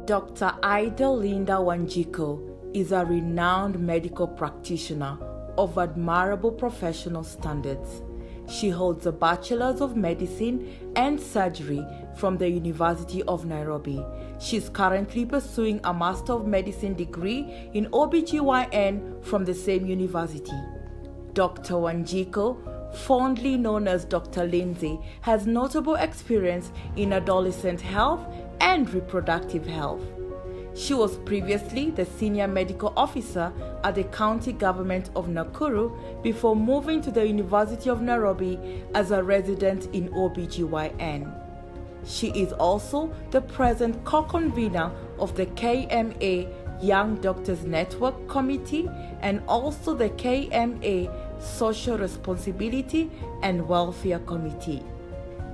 Dr. Lyndzie Wanjiku is a renowned medical practitioner of admirable professional standards. She holds a Bachelor's of Medicine and Surgery from the University of Nairobi. She's currently pursuing a Master of Medicine degree in OBGYN from the same university. Dr. Wanjiku, fondly known as Dr. Lyndzie, has notable experience in adolescent health and reproductive health. She was previously the Senior Medical Officer at the County Government of Nakuru before moving to the University of Nairobi as a resident in OBGYN. She is also the present co-convener of the KMA Young Doctors Network Committee and also the KMA Social Responsibility and Welfare Committee.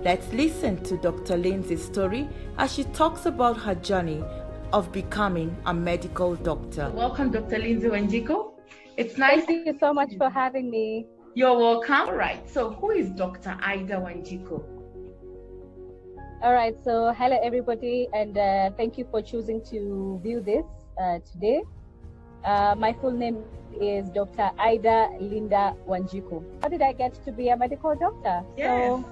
Let's listen to Dr. Lyndzie's story as she talks about her journey of becoming a medical doctor. Welcome, Dr. Lyndzie Wanjiku. It's nice. Thank you so much for having me. You're welcome. All right, so who is Dr. Lyndzie Wanjiku? All right, so hello everybody, and thank you for choosing to view this today. My full name is Dr. Lyndzie Wanjiku. How did I get to be a medical doctor? Yes. So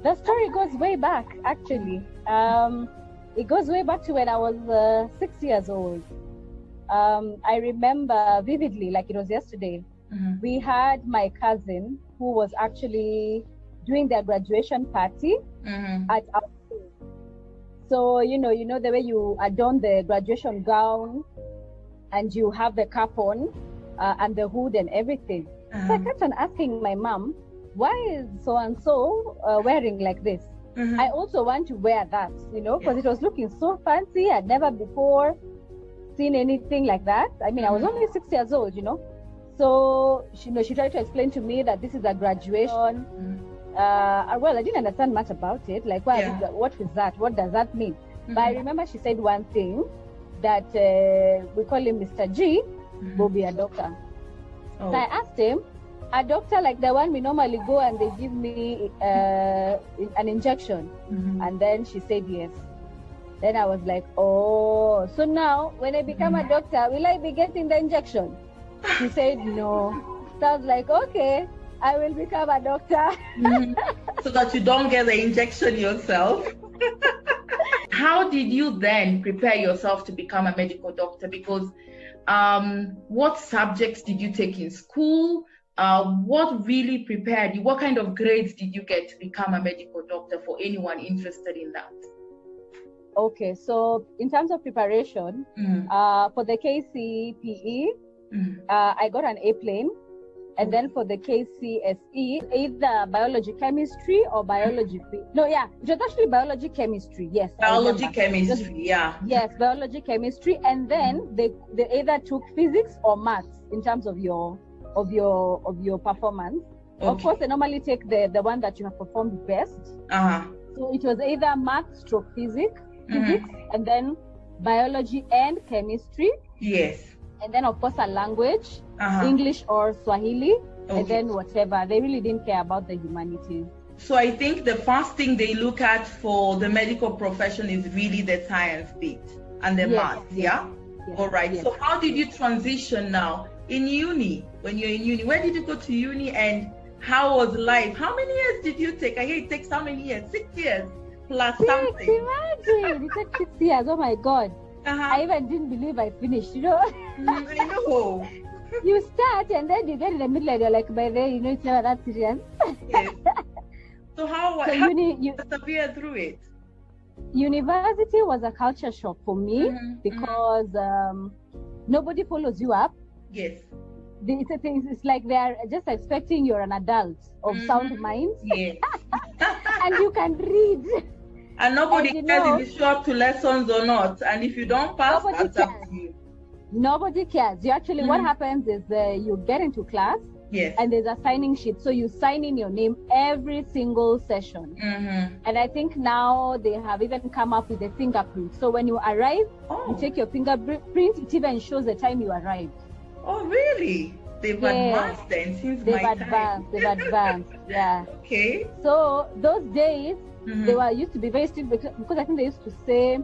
the story goes way back, actually. It goes way back to when I was 6 years old. I remember vividly, like it was yesterday. Mm-hmm. We had my cousin who was actually doing their graduation party at our school. So, you know the way you adorn the graduation gown and you have the cap on and the hood and everything. So I kept on asking my mom, why is so-and-so wearing like this? I also want to wear that, because it was looking so fancy. I'd never before seen anything like that. I mean, I was only 6 years old, So, she tried to explain to me that this is a graduation. Well, I didn't understand much about it. Like, what is that? What does that mean? But I remember she said one thing, that we call him Mr. G, will be a doctor. So I asked him, a doctor like the one we normally go and they give me an injection. And then she said yes. Then I was like, oh, so now when I become a doctor, will I be getting the injection? She said no. So I was like, okay, I will become a doctor. So that you don't get the injection yourself. How did you then prepare yourself to become a medical doctor? Because what subjects did you take in school? What really prepared you? What kind of grades did you get to become a medical doctor for anyone interested in that? Okay, so in terms of preparation, for the KCPE, I got an A plane. And then for the KCSE, either biology chemistry or biology. No, yeah, it was actually biology chemistry. Yes. Biology chemistry, yeah. Yes, biology chemistry. And then they either took physics or maths in terms of your performance. Okay. Of course, they normally take the one that you have performed best. So it was either maths stroke physics, and then biology and chemistry. Yes. And then, of course, a language, English or Swahili, and then whatever. They really didn't care about the humanities. So I think the first thing they look at for the medical profession is really the science bit and the math, yeah? Yes, all right. Yes. So how did you transition now in uni? When you're in uni, where did you go to uni and how was life? How many years did you take? I hear it takes how many years? 6 years plus something. Imagine, it took 6 years. Oh my God. I even didn't believe I finished, I know. You start and then you get in the middle and you're like, by then, it's never that serious. Yes. So how did you persevere through it? University was a culture shock for me because nobody follows you up. Yes. It's like they're just expecting you're an adult of sound mind. Yes. And you can read. And nobody cares if you show up to lessons or not. And if you don't pass, that's up to you. Nobody cares. You actually, what happens is you get into class, and there's a signing sheet. So you sign in your name every single session. And I think now they have even come up with a fingerprint. So when you arrive, you take your fingerprint. It even shows the time you arrived. Oh, really? They've advanced then since my time. They've advanced, yeah. Okay. So those days, they used to be very strict because I think they used to say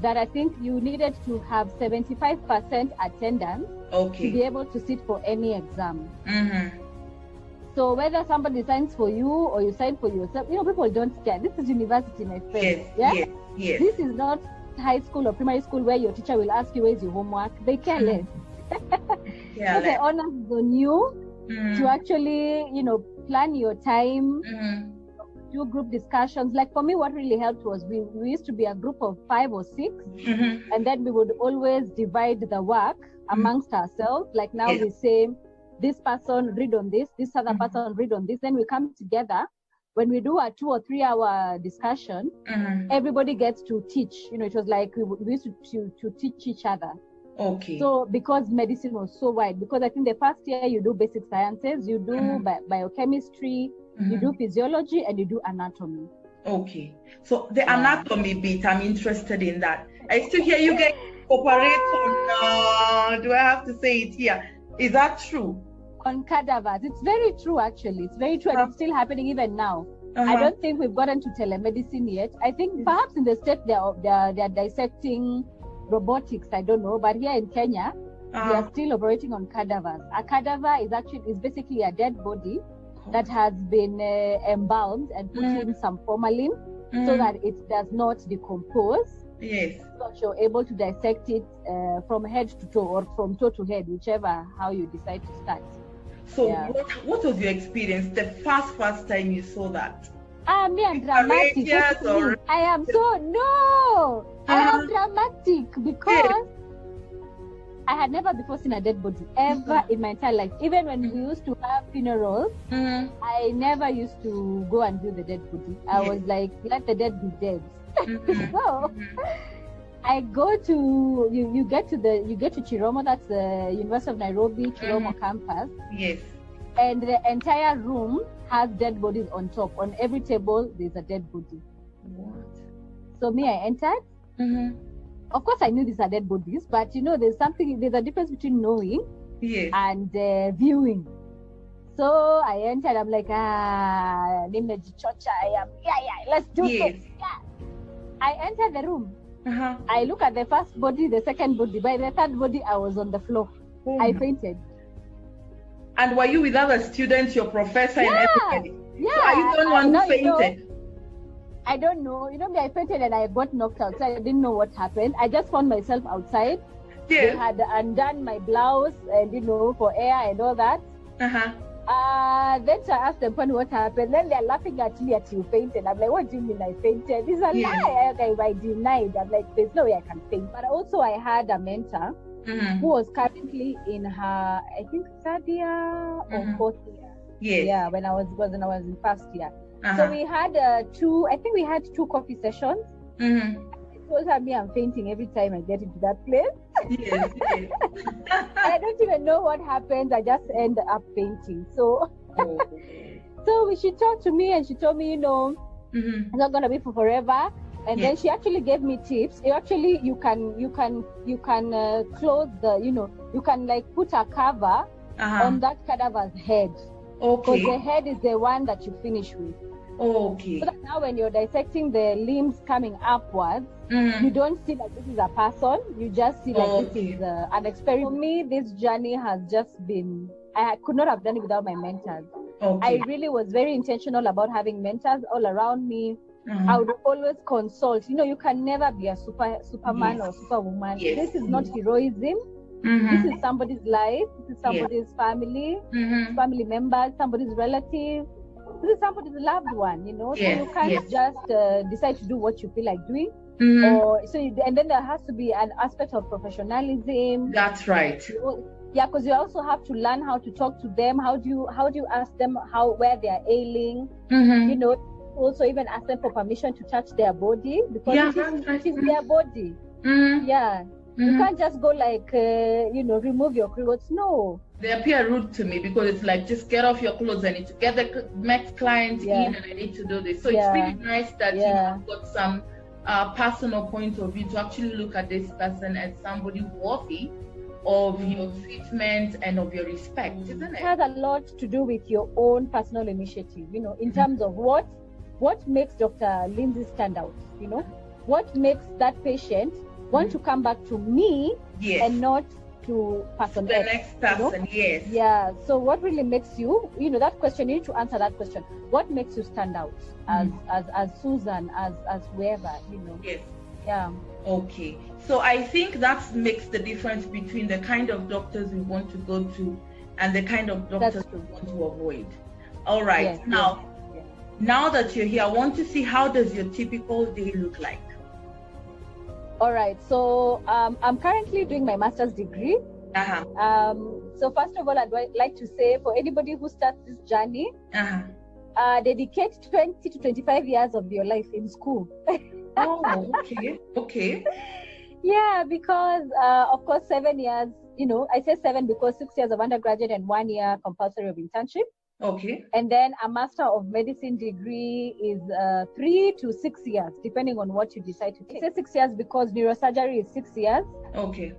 that I think you needed to have 75% attendance to be able to sit for any exam. So whether somebody signs for you or you sign for yourself, people don't care. This is university, my friend. Yes. This is not high school or primary school where your teacher will ask you where's your homework. They care less. So the onus is on you to actually, plan your time, do group discussions. Like for me, what really helped was we used to be a group of 5 or 6, and then we would always divide the work amongst ourselves. Like now we say, this person read on this other person read on this. Then we come together. When we do a 2 or 3 hour discussion, everybody gets to teach. It was like we used to teach each other. So because medicine was so wide, because I think the first year you do basic sciences, you do biochemistry, you do physiology, and you do anatomy. So the anatomy bit, I'm interested in that. I still hear you get operate on, do I have to say it here? Is that true? On cadavers. It's very true, actually. It's very true, and it's still happening even now. I don't think we've gotten to telemedicine yet. I think perhaps in the States they're dissecting robotics, I don't know, but here in Kenya, we are still operating on cadavers. A cadaver is basically a dead body that has been embalmed and put in some formalin so that it does not decompose. So you're able to dissect it from head to toe or from toe to head, whichever how you decide to start. So what was your experience the first time you saw that? Me, I'm dramatic. I am dramatic because I had never before seen a dead body ever in my entire life. Even when we used to have funerals, I never used to go and view the dead body. I was like, let the dead be dead. So I go to you get to Chiromo, that's the University of Nairobi Chiromo campus. And the entire room has dead bodies on top. On every table there's a dead body. So me, I entered. Of course I knew these are dead bodies, but there's a difference between knowing and viewing. So I entered, I'm like, let's do this. I entered the room. I look at the first body, the second body. By the third body, I was on the floor. I fainted. And were you with other students, your professor, and everybody? So are you the only one who fainted? I don't know. Me, I fainted and I got knocked out. So I didn't know what happened. I just found myself outside. They had undone my blouse and, for air and all that. Then so I asked them what happened. Then they're laughing at me at you fainted. I'm like, what do you mean I fainted? It's a lie. I denied. I'm like, there's no way I can faint. But also I had a mentor who was currently in her, I think, 3rd year or 4th year. Yeah, when I was in 1st year. So we had we had 2 coffee sessions. It was me, I'm fainting every time I get into that place. I don't even know what happens. I just end up fainting. So, so she talked to me and she told me, it's not gonna be for forever. And then she actually gave me tips. You can close the, you can like put a cover on that cadaver's head. Because the head is the one that you finish with. So that now when you're dissecting the limbs coming upwards, you don't see like this is a person. You just see like this is an experiment. For me, this journey has just been, I could not have done it without my mentors. I really was very intentional about having mentors all around me. I would always consult. You can never be a superman or superwoman. This is not heroism. This is somebody's life. This is somebody's family, family members, somebody's relative. This is somebody's loved one, so you can't just decide to do what you feel like doing. And then there has to be an aspect of professionalism. That's right. Because you also have to learn how to talk to them. How do you ask them where they are ailing? Also even ask them for permission to touch their body because it is their body. You can't just go like, remove your clothes. No. They appear rude to me because it's like, just get off your clothes. I need to get the next client in and I need to do this. So it's really nice that you've got some personal point of view to actually look at this person as somebody worthy of your treatment and of your respect, isn't it? It has a lot to do with your own personal initiative, in terms of what makes Dr. Lyndzie stand out, what makes that patient want to come back to me and not to person the X, next person, yes. Yeah. So what really makes you, that question, you need to answer that question. What makes you stand out as Susan, as whoever, Yes. Yeah. Okay. So I think that makes the difference between the kind of doctors we want to go to and the kind of doctors we want to avoid. All right. Yes, now that you're here, I want to see, how does your typical day look like? All right. So I'm currently doing my master's degree. So first of all, I'd like to say, for anybody who starts this journey, dedicate 20 to 25 years of your life in school. Oh, okay. Yeah, because of course 7 years, I say 7 because 6 years of undergraduate and 1 year compulsory of internship. Okay. And then a Master of Medicine degree is 3 to 6 years, depending on what you decide to take. I say 6 years because neurosurgery is 6 years. Okay.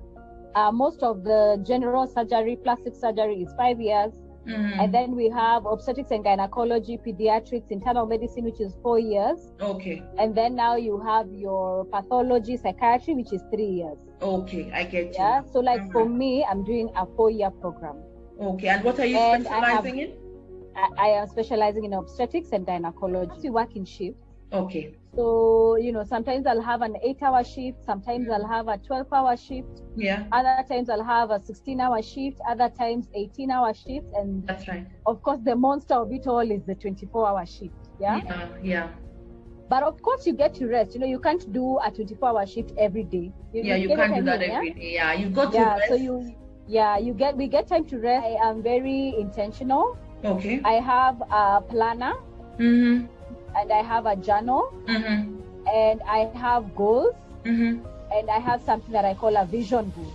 Most of the general surgery, plastic surgery is 5 years. And then we have obstetrics and gynecology, pediatrics, internal medicine, which is 4 years. Okay. And then now you have your pathology, psychiatry, which is 3 years. Okay, I get you. Yeah. So like for me, I'm doing a 4-year program. Okay. And what are you specializing in? I am specializing in obstetrics and gynecology. We work in shifts. Okay. So, sometimes I'll have an 8-hour shift. Sometimes I'll have a 12-hour shift. Yeah. Other times I'll have a 16-hour shift. Other times 18-hour shift. And that's right. Of course, the monster of it all is the 24-hour shift. Yeah. Yeah. But of course, you get to rest. You can't do a 24-hour shift every day. You can't do that every day. Yeah, you've got to rest. So we get time to rest. I am very intentional. Okay. I have a planner. And I have a journal. And I have goals. And I have something that I call a vision board.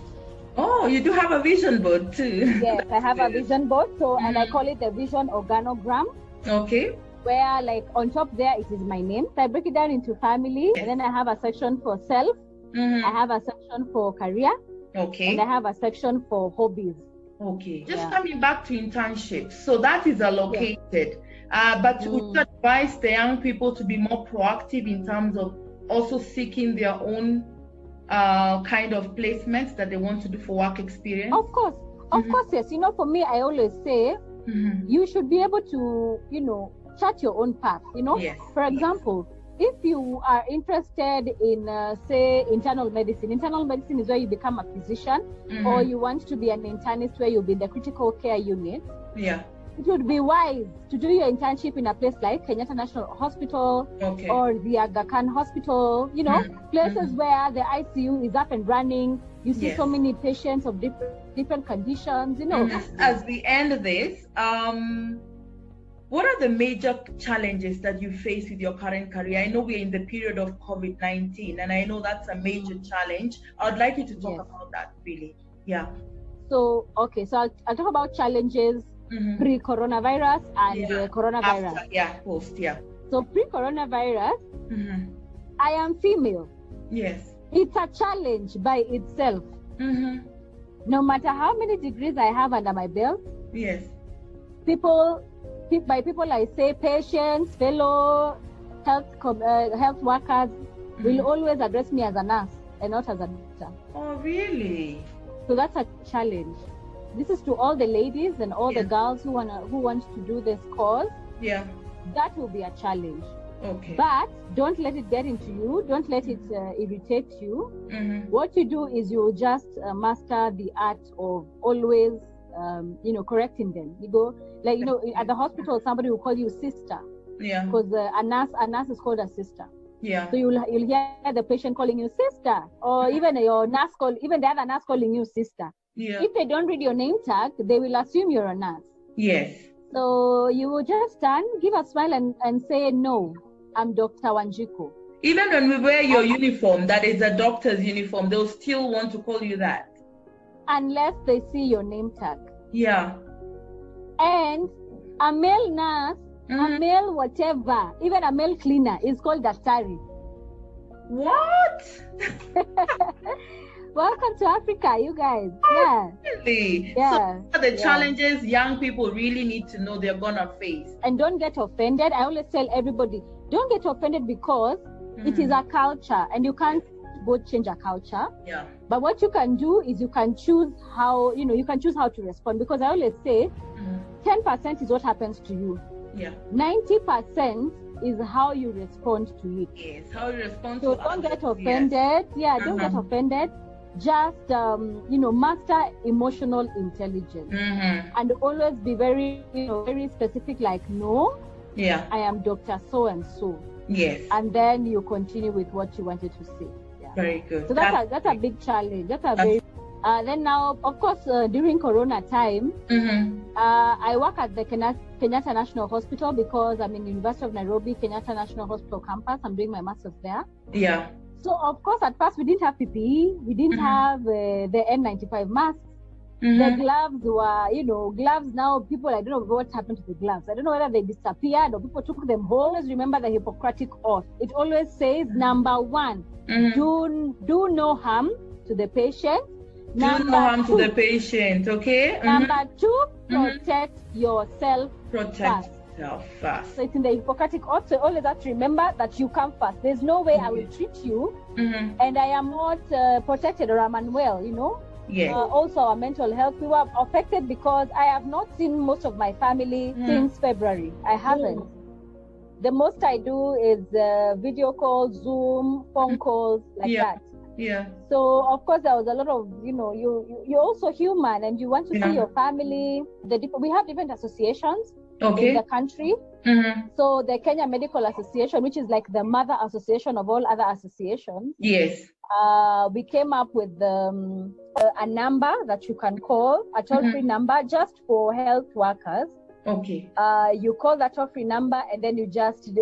Oh, you do have a vision board too. Yes, I have a vision board. So, and I call it the vision organogram. Okay. Where like on top there, it is my name. So I break it down into family. And then I have a section for self. I have a section for career. Okay. And I have a section for hobbies. Okay. Just coming back to internships. So that is allocated. But would you advise the young people to be more proactive in terms of also seeking their own kind of placements that they want to do for work experience? Of course, yes. For me, I always say you should be able to, chart your own path. Yes. For example, if you are interested in, say, internal medicine is where you become a physician, or you want to be an internist where you'll be in the critical care unit. Yeah. It would be wise to do your internship in a place like Kenyatta National Hospital or the Aga Khan Hospital, places where the ICU is up and running. You see so many patients of different conditions, As we end this, what are the major challenges that you face with your current career? I know we're in the period of COVID-19, and I know that's a major challenge. I would like you to talk about that, really. Yeah. So, so I'll talk about challenges pre-coronavirus and coronavirus. After, post, So pre-coronavirus, I am female. Yes. It's a challenge by itself. No matter how many degrees I have under my belt. Yes. By people I say patients, fellow health workers will always address me as a nurse and not as a doctor. Oh, really? So that's a challenge. This is to all the ladies and all the girls who want to do this course. Yeah. That will be a challenge. Okay. But don't let it get into you. Don't let it irritate you. What you do is you just master the art of always, correcting them. You go, at the hospital, somebody will call you sister. Yeah. Because a nurse is called a sister. Yeah. So you'll hear the patient calling you sister, or even the other nurse calling you sister. Yeah. If they don't read your name tag, they will assume you're a nurse. Yes. So you will just stand, give a smile and say, no, I'm Dr. Wanjiku. Even when we wear your uniform, that is a doctor's uniform, they'll still want to call you that. Unless they see your name tag. Yeah. And a male nurse, a male whatever, even a male cleaner is called daktari. What? Welcome to Africa, you guys. Yeah. Really? Yeah. So the challenges young people really need to know they're gonna face. And don't get offended. I always tell everybody, don't get offended because it is a culture and you can't both change a culture. Yeah. But what you can do is you can choose how, you can choose how to respond, because I always say 10% is what happens to you. Yeah. 90% is how you respond to it. Yes, how you respond so to don't others. get offended. Yes. Don't get offended. Just master emotional intelligence, and always be very very specific, like, no, yeah, I am Dr. So and so. Yes. And then you continue with what you wanted to say. Yeah. Very good. So that's a big challenge. Then now, of course, during Corona time, I work at the Kenyatta National Hospital, because I'm in University of Nairobi, Kenyatta National Hospital campus. I'm doing my master's there. Yeah. So, of course, at first we didn't have PPE. We didn't have the N95 masks. The gloves were, gloves now, people, I don't know what happened to the gloves. I don't know whether they disappeared or people took them home. Always remember the Hippocratic Oath. It always says, number one, do no harm to the patient. Do no harm to the patient, okay? Number two, protect yourself first. So it's in the Hippocratic Oath. So always have to remember that you come first. There's no way I will treat you and I am not protected, or I'm unwell, Yes. Also, our mental health, we were affected because I have not seen most of my family since February. I haven't. The most I do is video calls, Zoom, phone calls, like that. Yeah. So of course there was a lot of, you're also human and you want to see your family. We have different associations in the country. So the Kenya Medical Association, which is like the mother association of all other associations. Yes. We came up with a number that you can call, a toll-free number just for health workers. Okay. You call that toll-free number and then you just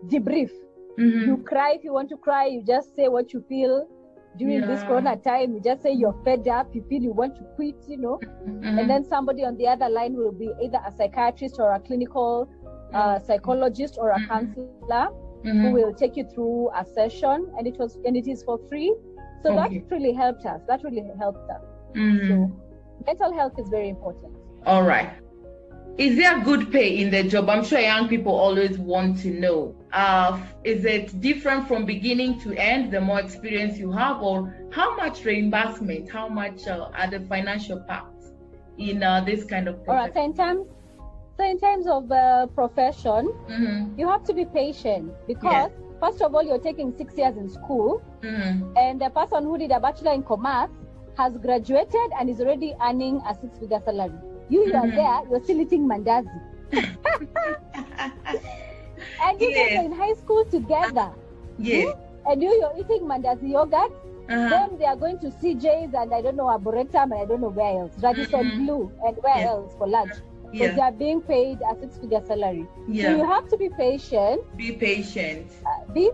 debrief. You cry if you want to cry. You just say what you feel during this Corona time. You just say you're fed up. You feel you want to quit, and then somebody on the other line will be either a psychiatrist or a clinical psychologist or a counselor who will take you through a session, and it is for free. So that really helped us. So mental health is very important. All right. Is there good pay in the job? I'm sure young people always want to know. Is it different from beginning to end, the more experience you have, or how much reimbursement, how much are the financial parts in this kind of profession? All right, so in terms of profession, you have to be patient, because first of all, you're taking 6 years in school, and the person who did a bachelor in commerce has graduated and is already earning a 6-figure salary. You are there, you're still eating mandazi. And you guys are in high school together. Yes. And you're eating mandazi yogurt. Then they are going to CJ's and I don't know, Arboretum and I don't know where else. Radisson Blue and where else for lunch. Because they are being paid a 6-figure salary. So you have to be patient. Be patient. Be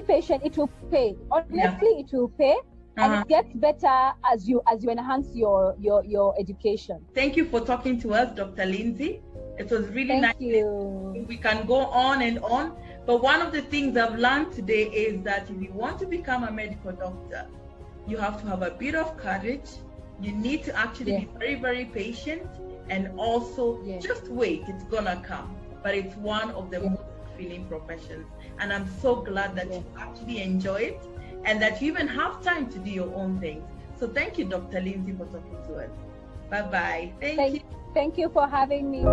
patient. It will pay. Honestly, it will pay. And it gets better as you enhance your education. Thank you for talking to us, Dr. Lyndzie. It was really nice. Thank you. We can go on and on, but one of the things I've learned today is that if you want to become a medical doctor, you have to have a bit of courage. You need to actually be very, very patient, and also just wait. It's gonna come. But it's one of the most fulfilling professions, and I'm so glad that you actually enjoy it, and that you even have time to do your own things. So thank you, Dr. Lyndzie, for talking to us. Bye-bye. Thank you. Thank you for having me.